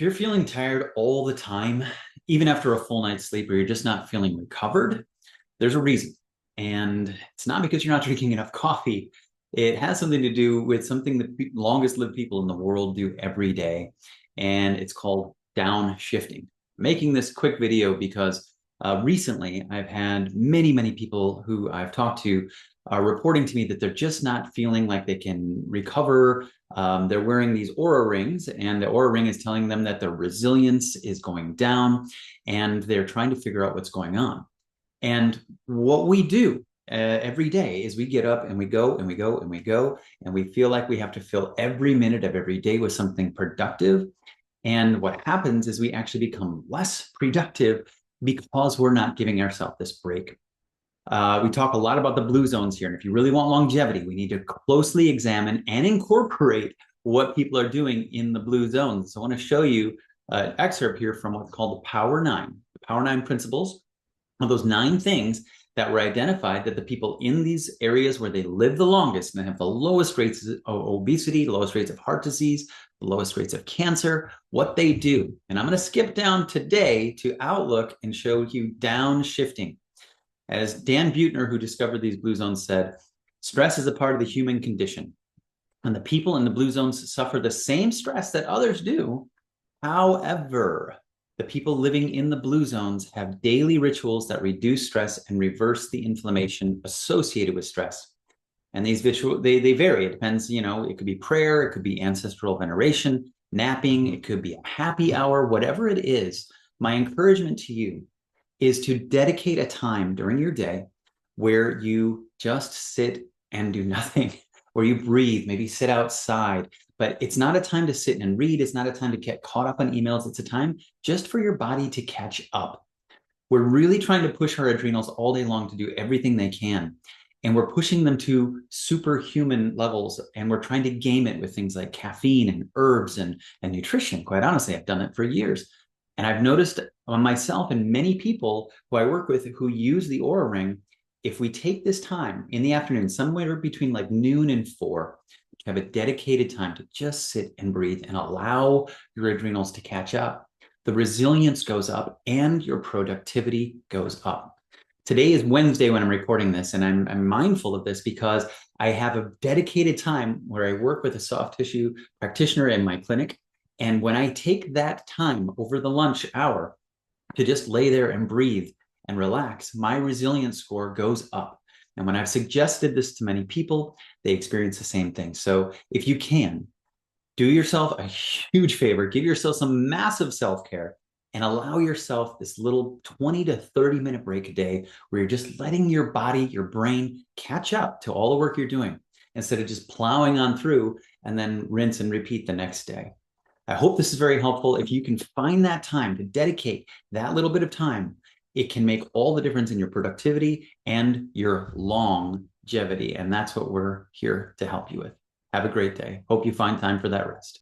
If you're feeling tired all the time, even after a full night's sleep, or you're just not feeling recovered, there's a reason. And it's not because you're not drinking enough coffee. It has something to do with something that the longest lived people in the world do every day. And it's called downshifting. Making this quick video because recently I've had many people who I've talked to are reporting to me that they're just not feeling like they can recover. They're wearing these Oura rings, and the Oura ring is telling them that their resilience is going down, and they're trying to figure out what's going on. And what we do every day is we get up and we go and we go and we go, and we feel like we have to fill every minute of every day with something productive. And what happens is we actually become less productive because we're not giving ourselves this break. We talk a lot about the blue zones here. And if you really want longevity, we need to closely examine and incorporate what people are doing in the blue zones. So I want to show you an excerpt here from what's called the Power Nine. The Power Nine principles are those 9 things that were identified that the people in these areas where they live the longest and have the lowest rates of obesity, the lowest rates of heart disease, the lowest rates of cancer, what they do. And I'm going to skip down today to Outlook and show you downshifting. As Dan Buettner, who discovered these blue zones, said, stress is a part of the human condition. And the people in the blue zones suffer the same stress that others do. However, the people living in the blue zones have daily rituals that reduce stress and reverse the inflammation associated with stress. And these rituals, they vary. It depends, it could be prayer, it could be ancestral veneration, napping, it could be a happy hour, whatever it is. My encouragement to you is to dedicate a time during your day where you just sit and do nothing, where you breathe, maybe sit outside. But it's not a time to sit and read. It's not a time to get caught up on emails. It's a time just for your body to catch up. We're really trying to push our adrenals all day long to do everything they can. And we're pushing them to superhuman levels. And we're trying to game it with things like caffeine and herbs and nutrition. Quite honestly, I've done it for years. And I've noticed on myself and many people who I work with who use the Oura Ring, if we take this time in the afternoon, somewhere between like noon and 4, have a dedicated time to just sit and breathe and allow your adrenals to catch up, the resilience goes up and your productivity goes up. Today is Wednesday when I'm recording this, and I'm mindful of this because I have a dedicated time where I work with a soft tissue practitioner in my clinic. And when I take that time over the lunch hour to just lay there and breathe and relax, my resilience score goes up. And when I've suggested this to many people, they experience the same thing. So if you can, do yourself a huge favor, give yourself some massive self-care, and allow yourself this little 20 to 30 minute break a day where you're just letting your body, your brain catch up to all the work you're doing instead of just plowing on through and then rinse and repeat the next day. I hope this is very helpful. If you can find that time to dedicate that little bit of time, it can make all the difference in your productivity and your longevity. And that's what we're here to help you with. Have a great day. Hope you find time for that rest.